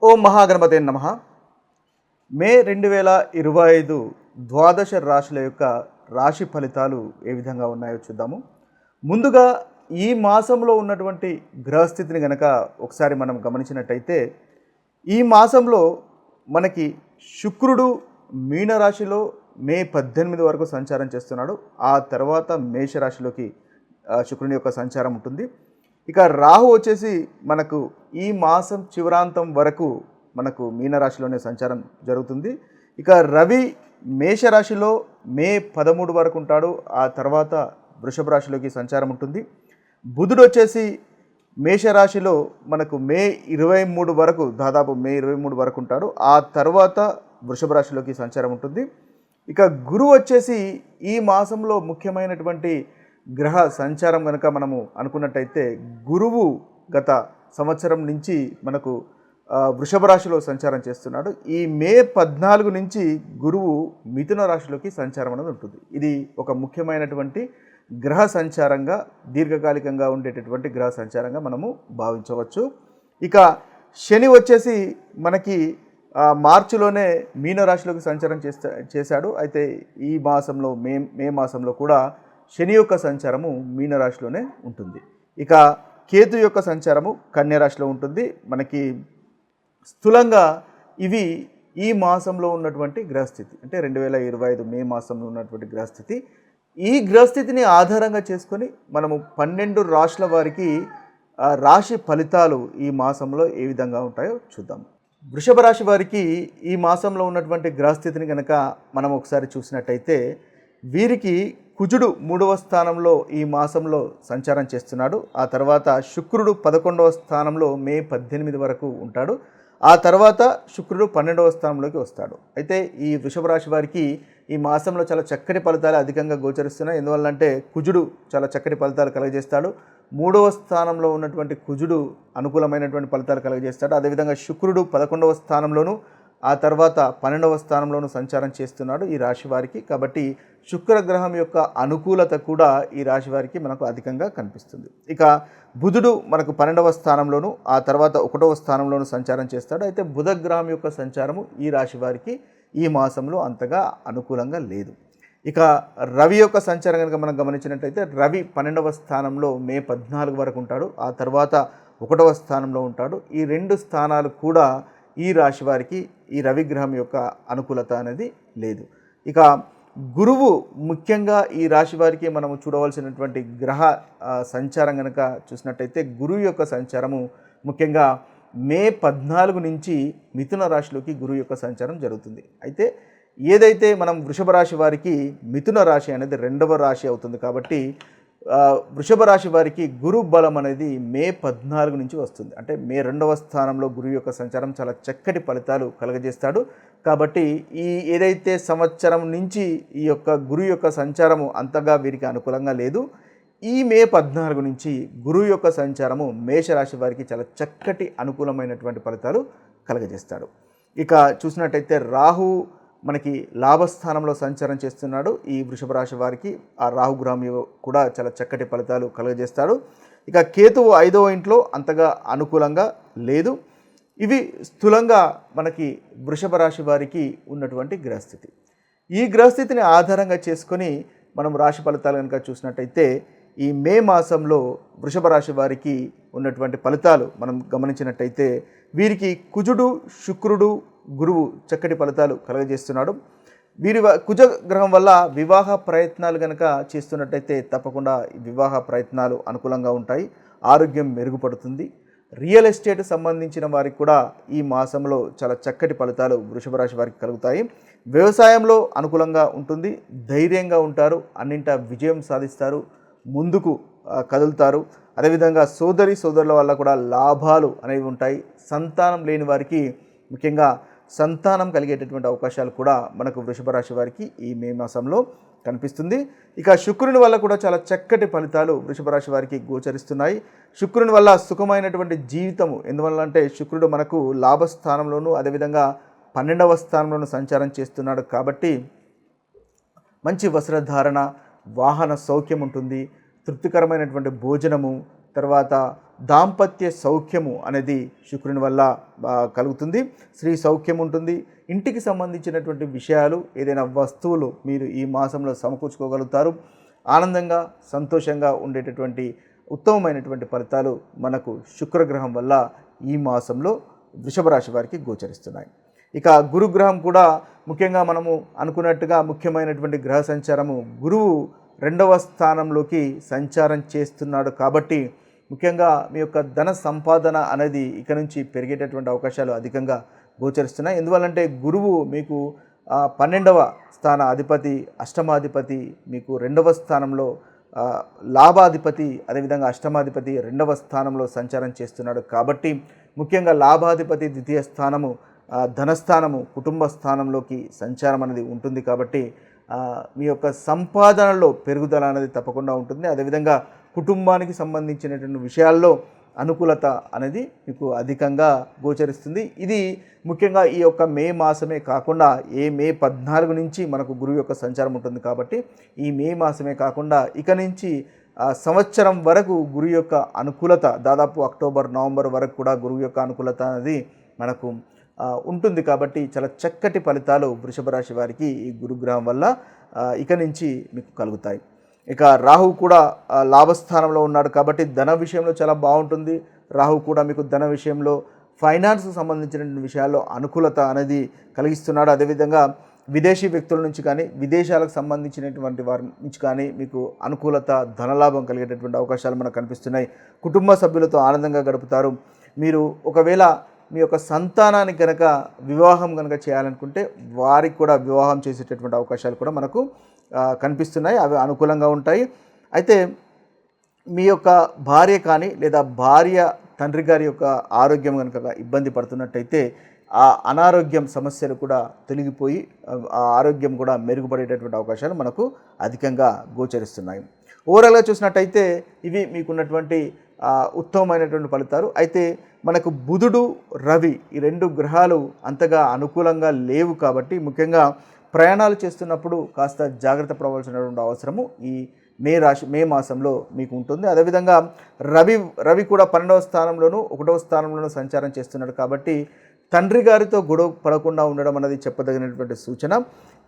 ఓం మహాగణపతే నమః. మే 2025 ద్వాదశ రాశుల యొక్క రాశి ఫలితాలు ఏ విధంగా ఉన్నాయో చూద్దాము. ముందుగా ఈ మాసంలో ఉన్నటువంటి గ్రహస్థితిని గనక ఒకసారి మనం గమనించినట్టయితే, ఈ మాసంలో మనకి శుక్రుడు మీనరాశిలో మే 18 వరకు సంచారం చేస్తున్నాడు. ఆ తర్వాత మేషరాశిలోకి శుక్రుని యొక్క సంచారం ఉంటుంది. ఇక రాహు వచ్చేసి మనకు ఈ మాసం చివరాంతం వరకు మనకు మీనరాశిలోనే సంచారం జరుగుతుంది. ఇక రవి మేషరాశిలో మే 13 వరకు ఉంటాడు. ఆ తర్వాత వృషభ రాశిలోకి సంచారం ఉంటుంది. బుధుడు వచ్చేసి మేషరాశిలో మనకు మే 23 వరకు, దాదాపు మే 23 వరకు ఉంటాడు. ఆ తర్వాత వృషభ రాశిలోకి సంచారం ఉంటుంది. ఇక గురువు వచ్చేసి ఈ మాసంలో ముఖ్యమైనటువంటి గ్రహ సంచారం కనుక మనము అనుకున్నట్టయితే, గురువు గత సంవత్సరం నుంచి మనకు వృషభ రాశిలో సంచారం చేస్తున్నాడు. ఈ మే 14 నుంచి గురువు మిథున రాశిలోకి సంచారం అనేది ఉంటుంది. ఇది ఒక ముఖ్యమైనటువంటి గ్రహ సంచారంగా, దీర్ఘకాలికంగా ఉండేటటువంటి గ్రహ సంచారంగా మనము భావించవచ్చు. ఇక శని వచ్చేసి మనకి మార్చిలోనే మీనరాశిలోకి సంచారం చేశాడు. అయితే ఈ మాసంలో మే మాసంలో కూడా శని యొక్క సంచారము మీనరాశిలోనే ఉంటుంది. ఇక కేతు యొక్క సంచారము కన్యరాశిలో ఉంటుంది. మనకి స్థూలంగా ఇవి ఈ మాసంలో ఉన్నటువంటి గ్రహస్థితి, అంటే 2025 మే మాసంలో ఉన్నటువంటి గ్రహస్థితి. ఈ గ్రహస్థితిని ఆధారంగా చేసుకొని మనము 12 రాశుల వారికి రాశి ఫలితాలు ఈ మాసంలో ఏ విధంగా ఉంటాయో చూద్దాం. వృషభ రాశి వారికి ఈ మాసంలో ఉన్నటువంటి గ్రహస్థితిని కనుక మనం ఒకసారి చూసినట్టయితే, వీరికి కుజుడు 3వ స్థానంలో ఈ మాసంలో సంచారం చేస్తున్నాడు. ఆ తర్వాత శుక్రుడు 11వ స్థానంలో మే 18 వరకు ఉంటాడు. ఆ తర్వాత శుక్రుడు 12వ స్థానంలోకి వస్తాడు. అయితే ఈ వృషభ రాశి వారికి ఈ మాసంలో చాలా చక్కటి ఫలితాలు అధికంగా గోచరిస్తున్నాయి. ఎందువల్లంటే కుజుడు చాలా చక్కటి ఫలితాలు కలుగజేస్తాడు. 3వ స్థానంలో ఉన్నటువంటి కుజుడు అనుకూలమైనటువంటి ఫలితాలు కలుగజేస్తాడు. అదేవిధంగా శుక్రుడు 11వ స్థానంలోను, ఆ తర్వాత 12వ స్థానంలోనూ సంచారం చేస్తున్నాడు ఈ రాశి వారికి. కాబట్టి శుక్రగ్రహం యొక్క అనుకూలత కూడా ఈ రాశి వారికి మనకు అధికంగా కనిపిస్తుంది. ఇక బుధుడు మనకు 12వ స్థానంలోను, ఆ తర్వాత 1వ స్థానంలోనూ సంచారం చేస్తాడు. అయితే బుధగ్రహం యొక్క సంచారము ఈ రాశి వారికి ఈ మాసంలో అంతగా అనుకూలంగా లేదు. ఇక రవి యొక్క సంచారం కనుక మనం గమనించినట్టయితే, రవి 12వ స్థానంలో మే 14 వరకు ఉంటాడు. ఆ తర్వాత 1వ స్థానంలో ఉంటాడు. ఈ 2 స్థానాలు కూడా ఈ రాశి వారికి ఈ రవిగ్రహం యొక్క అనుకూలత అనేది లేదు. ఇక గురువు ముఖ్యంగా ఈ రాశి వారికి మనము చూడవలసినటువంటి గ్రహ సంచారం కనుక చూసినట్టయితే, గురువు యొక్క సంచారము ముఖ్యంగా మే 14 నుంచి మిథున రాశిలోకి గురువు యొక్క సంచారం జరుగుతుంది. అయితే ఏదైతే మనం వృషభ రాశి వారికి మిథున రాశి అనేది 2వ రాశి అవుతుంది. కాబట్టి వృషభ రాశి వారికి గురు బలం అనేది మే 14 నుంచి వస్తుంది. అంటే మే 2వ స్థానంలో గురువు యొక్క సంచారం చాలా చక్కటి ఫలితాలు కలుగజేస్తాడు. కాబట్టి ఈ ఏదైతే సంవత్సరం నుంచి ఈ యొక్క గురువు యొక్క సంచారము అంతగా వీరికి అనుకూలంగా లేదు, ఈ మే 14 నుంచి గురువు యొక్క సంచారము మేషరాశి వారికి చాలా చక్కటి అనుకూలమైనటువంటి ఫలితాలు కలుగజేస్తాడు. ఇక చూసినట్టయితే రాహు మనకి లాభస్థానంలో సంచారం చేస్తున్నాడు ఈ వృషభ రాశి వారికి. ఆ రాహుగ్రహం కూడా చాలా చక్కటి ఫలితాలు కలుగజేస్తాడు. ఇక కేతువు 5వ ఇంట్లో అంతగా అనుకూలంగా లేదు. ఇవి స్థూలంగా మనకి వృషభ రాశి వారికి ఉన్నటువంటి గ్రహస్థితి. ఈ గ్రహస్థితిని ఆధారంగా చేసుకొని మనం రాశి ఫలితాలు కనుక చూసినట్టయితే, ఈ మే మాసంలో వృషభ రాశి వారికి ఉన్నటువంటి ఫలితాలు మనం గమనించినట్టయితే, వీరికి కుజుడు, శుక్రుడు, గురువు చక్కటి ఫలితాలు కలుగజేస్తున్నాడు. వీరి కుజగ్రహం వల్ల వివాహ ప్రయత్నాలు కనుక చేస్తున్నట్టయితే తప్పకుండా వివాహ ప్రయత్నాలు అనుకూలంగా ఉంటాయి. ఆరోగ్యం మెరుగుపడుతుంది. రియల్ ఎస్టేట్ సంబంధించిన వారికి కూడా ఈ మాసంలో చాలా చక్కటి ఫలితాలు వృషభ రాశి వారికి కలుగుతాయి. వ్యవసాయంలో అనుకూలంగా ఉంటుంది. ధైర్యంగా ఉంటారు. అన్నింటా విజయం సాధిస్తారు. ముందుకు కదులుతారు. అదేవిధంగా సోదరుల వల్ల కూడా లాభాలు అనేవి ఉంటాయి. సంతానం లేని వారికి ముఖ్యంగా సంతానం కలిగేటటువంటి అవకాశాలు కూడా మనకు వృషభ రాశి వారికి ఈ మే మాసంలో కనిపిస్తుంది. ఇక శుక్రుని వల్ల కూడా చాలా చక్కటి ఫలితాలు వృషభ రాశి వారికి గోచరిస్తున్నాయి. శుక్రుని వల్ల సుఖమైనటువంటి జీవితము, ఎందువల్ల అంటే శుక్రుడు మనకు లాభస్థానంలోనూ అదేవిధంగా 12వ స్థానంలోనూ సంచారం చేస్తున్నాడు. కాబట్టి మంచి వస్త్రధారణ, వాహన సౌఖ్యం ఉంటుంది. తృప్తికరమైనటువంటి భోజనము, తర్వాత దాంపత్య సౌఖ్యము అనేది శుక్రుని వల్ల కలుగుతుంది. స్త్రీ సౌఖ్యం ఉంటుంది. ఇంటికి సంబంధించినటువంటి విషయాలు, ఏదైనా వస్తువులు మీరు ఈ మాసంలో సమకూర్చుకోగలుగుతారు. ఆనందంగా సంతోషంగా ఉండేటటువంటి ఉత్తమమైనటువంటి ఫలితాలు మనకు శుక్రగ్రహం వల్ల ఈ మాసంలో వృషభ రాశి వారికి గోచరిస్తున్నాయి. ఇక గురుగ్రహం కూడా ముఖ్యంగా మనము అనుకున్నట్టుగా ముఖ్యమైనటువంటి గ్రహ సంచారము. గురువు 2వ స్థానంలోకి సంచారం చేస్తున్నాడు కాబట్టి ముఖ్యంగా మీ యొక్క ధన సంపాదన అనేది ఇక నుంచి పెరిగేటటువంటి అవకాశాలు అధికంగా గోచరిస్తున్నాయి. ఎందువల్లంటే గురువు మీకు 12వ స్థాన అధిపతి, అష్టమాధిపతి, మీకు 2వ స్థానంలో లాభాధిపతి, అదేవిధంగా అష్టమాధిపతి 2వ స్థానంలో సంచారం చేస్తున్నాడు కాబట్టి ముఖ్యంగా లాభాధిపతి ద్వితీయ స్థానము, ధనస్థానము, కుటుంబ స్థానంలోకి సంచారం అనేది ఉంటుంది కాబట్టి మీ యొక్క సంపాదనలో పెరుగుదల అనేది తప్పకుండా ఉంటుంది. అదేవిధంగా కుటుంబానికి సంబంధించినటువంటి విషయాల్లో అనుకూలత అనేది మీకు అధికంగా గోచరిస్తుంది. ఇది ముఖ్యంగా ఈ యొక్క మే మాసమే కాకుండా మే 14 నుంచి మనకు గురువు యొక్క సంచారం ఉంటుంది కాబట్టి ఈ మే మాసమే కాకుండా ఇక నుంచి సంవత్సరం వరకు గురువు యొక్క అనుకూలత దాదాపు అక్టోబర్, నవంబర్ వరకు కూడా గురువు యొక్క అనుకూలత అనేది మనకు ఉంటుంది కాబట్టి చాలా చక్కటి ఫలితాలు వృషభ రాశి వారికి ఈ గురుగ్రహం వల్ల ఇక నుంచి మీకు కలుగుతాయి. ఇక రాహు కూడా లాభస్థానంలో ఉన్నాడు కాబట్టి ధన విషయంలో చాలా బాగుంటుంది. రాహు కూడా మీకు ధన విషయంలో, ఫైనాన్స్కు సంబంధించిన విషయాల్లో అనుకూలత అనేది కలిగిస్తున్నాడు. అదేవిధంగా విదేశీ వ్యక్తుల నుంచి కానీ, విదేశాలకు సంబంధించినటువంటి వారి నుంచి కానీ మీకు అనుకూలత, ధనలాభం కలిగేటటువంటి అవకాశాలు మనకు కనిపిస్తున్నాయి. కుటుంబ సభ్యులతో ఆనందంగా గడుపుతారు. మీరు ఒకవేళ మీ యొక్క సంతానానికి కనుక వివాహం కనుక చేయాలనుకుంటే వారికి కూడా వివాహం చేసేటటువంటి అవకాశాలు కూడా మనకు కనిపిస్తున్నాయి. అవి అనుకూలంగా ఉంటాయి. అయితే మీ యొక్క భార్య కానీ లేదా భార్య తండ్రి గారి యొక్క ఆరోగ్యం కనుక ఇబ్బంది పడుతున్నట్టయితే ఆ అనారోగ్యం సమస్యలు కూడా తొలగిపోయి ఆ ఆరోగ్యం కూడా మెరుగుపడేటటువంటి అవకాశాలు మనకు అధికంగా గోచరిస్తున్నాయి. ఓవరాల్గా చూసినట్టయితే ఇవి మీకున్నటువంటి ఉత్తమమైనటువంటి ఫలితాలు. అయితే మనకు బుధుడు, రవి ఈ 2 గ్రహాలు అంతగా అనుకూలంగా లేవు కాబట్టి ముఖ్యంగా ప్రయాణాలు చేస్తున్నప్పుడు కాస్త జాగ్రత్త పడవలసినటువంటి అవసరము ఈ మే మాసంలో మీకు ఉంటుంది. అదేవిధంగా రవి కూడా 12వ స్థానంలోనూ 1వ స్థానంలోనూ సంచారం చేస్తున్నాడు కాబట్టి తండ్రి గారితో గొడవ పడకుండా ఉండడం అనేది చెప్పదగినటువంటి సూచన.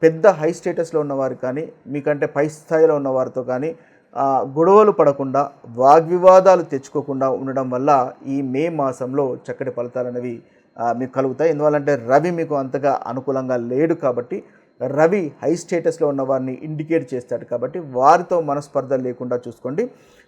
పెద్ద హై స్టేటస్లో ఉన్నవారు కానీ, మీకంటే పై స్థాయిలో ఉన్నవారితో కానీ గొడవలు పడకుండా, వాగ్వివాదాలు తెచ్చుకోకుండా ఉండడం వల్ల ఈ మే మాసంలో చక్కటి ఫలితాలు అనేవి మీకు కలుగుతాయి. ఎందువల్లంటే రవి మీకు అంతగా అనుకూలంగా లేడు కాబట్టి రవి హై స్టేటస్లో ఉన్న వారిని ఇండికేట్ చేస్తాడు కాబట్టి వారితో మనస్పర్ధలు లేకుండా చూసుకోండి.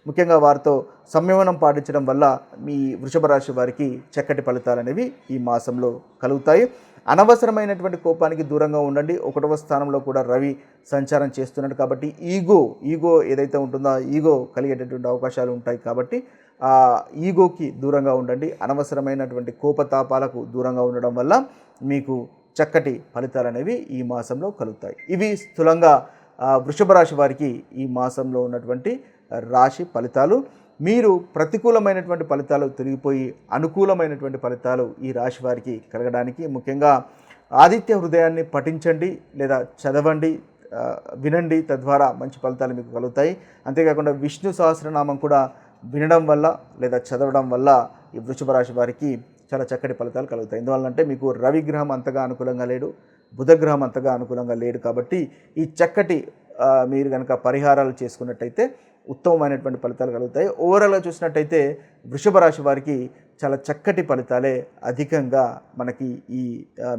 ముఖ్యంగా వారితో సంయమనం పాటించడం వల్ల మీ వృషభ రాశి వారికి చక్కటి ఫలితాలు అనేవి ఈ మాసంలో కలుగుతాయి. అనవసరమైనటువంటి కోపానికి దూరంగా ఉండండి. 1వ స్థానంలో కూడా రవి సంచారం చేస్తున్నాడు కాబట్టి ఈగో ఏదైతే ఉంటుందో ఈగో కలిగేటటువంటి అవకాశాలు ఉంటాయి కాబట్టి ఈగోకి దూరంగా ఉండండి. అనవసరమైనటువంటి కోపతాపాలకు దూరంగా ఉండడం వల్ల మీకు చక్కటి ఫలితాలు అనేవి ఈ మాసంలో కలుగుతాయి. ఇవి స్థూలంగా వృషభ రాశి వారికి ఈ మాసంలో ఉన్నటువంటి రాశి ఫలితాలు. మీరు ప్రతికూలమైనటువంటి ఫలితాలు తొలగిపోయి అనుకూలమైనటువంటి ఫలితాలు ఈ రాశి వారికి కలగడానికి ముఖ్యంగా ఆదిత్య హృదయాన్ని పఠించండి లేదా చదవండి, వినండి. తద్వారా మంచి ఫలితాలు మీకు కలుగుతాయి. అంతేకాకుండా విష్ణు సహస్రనామం కూడా వినడం వల్ల లేదా చదవడం వల్ల ఈ వృషభ రాశి వారికి చాలా చక్కటి ఫలితాలు కలుగుతాయి. ఎందువల్లంటే మీకు రవిగ్రహం అంతగా అనుకూలంగా లేడు, బుధగ్రహం అంతగా అనుకూలంగా లేడు కాబట్టి ఈ చక్కటి మీరు కనుక పరిహారాలు చేసుకున్నట్టయితే ఉత్తమమైనటువంటి ఫలితాలు కలుగుతాయి. ఓవరాల్గా చూసినట్టయితే వృషభ రాశి వారికి చాలా చక్కటి ఫలితాలే అధికంగా మనకి ఈ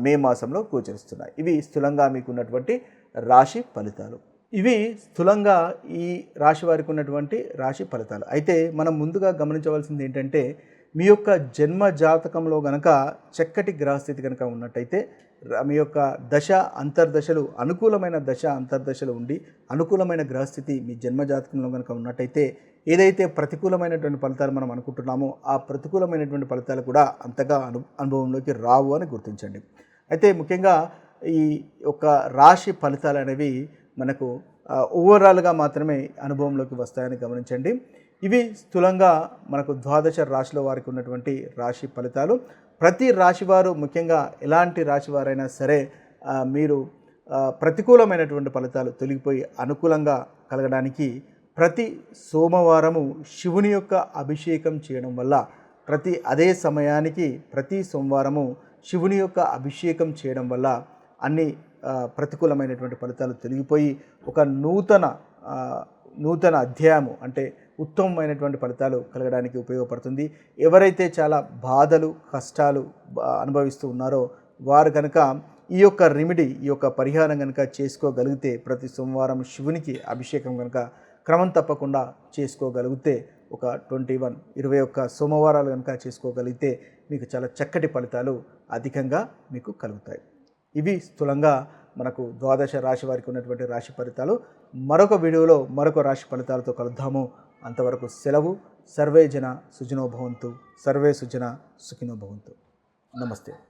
మే మాసంలో గోచరిస్తున్నాయి. ఇవి స్థూలంగా మీకు ఉన్నటువంటి రాశి ఫలితాలు. ఇవి స్థూలంగా ఈ రాశి వారికి ఉన్నటువంటి రాశి ఫలితాలు. అయితే మనం ముందుగా గమనించవలసింది ఏంటంటే మీ యొక్క జన్మ జాతకంలో కనుక చక్కటి గ్రహస్థితి కనుక ఉన్నట్టయితే మీ యొక్క దశ అంతర్దశలు అనుకూలమైన దశ అంతర్దశలు ఉండి అనుకూలమైన గ్రహస్థితి మీ జన్మ జాతకంలో కనుక ఉన్నట్టయితే ఏదైతే ప్రతికూలమైనటువంటి ఫలితాలు మనం అనుకుంటున్నామో ఆ ప్రతికూలమైనటువంటి ఫలితాలు కూడా అంతగా అనుభవంలోకి రావు అని గుర్తించండి. అయితే ముఖ్యంగా ఈ యొక్క రాశి ఫలితాలు అనేవి మనకు ఓవరాల్గా మాత్రమే అనుభవంలోకి వస్తాయని గమనించండి. ఇవి స్థూలంగా మనకు ద్వాదశ రాశిలో వారికి ఉన్నటువంటి రాశి ఫలితాలు. ప్రతి రాశివారు ముఖ్యంగా ఎలాంటి రాశివారైనా సరే మీరు ప్రతికూలమైనటువంటి ఫలితాలు తొలగిపోయి అనుకూలంగా కలగడానికి ప్రతి సోమవారము శివుని యొక్క అభిషేకం చేయడం వల్ల అదే సమయానికి ప్రతి సోమవారము శివుని యొక్క అభిషేకం చేయడం వల్ల అన్ని ప్రతికూలమైనటువంటి ఫలితాలు తొలగిపోయి ఒక నూతన అధ్యాయము అంటే ఉత్తమమైనటువంటి ఫలితాలు కలగడానికి ఉపయోగపడుతుంది. ఎవరైతే చాలా బాధలు కష్టాలు అనుభవిస్తూ ఉన్నారో వారు కనుక ఈ యొక్క రెమెడీ ఈ యొక్క పరిహారం కనుక చేసుకోగలిగితే ప్రతి సోమవారం శివునికి అభిషేకం కనుక క్రమం తప్పకుండా చేసుకోగలిగితే ఒక 21 సోమవారాలు కనుక చేసుకోగలిగితే మీకు చాలా చక్కటి ఫలితాలు అధికంగా మీకు కలుగుతాయి. ఇవి స్థూలంగా మనకు ద్వాదశ రాశి వారికి ఉన్నటువంటి రాశి ఫలితాలు. మరొక వీడియోలో మరొక రాశి ఫలితాలతో కలుద్దాము. అంతవరకు సెలవు. సర్వే జన సుఖినో భవంతు. సర్వే సుజన సుఖినో భవంతు. నమస్తే.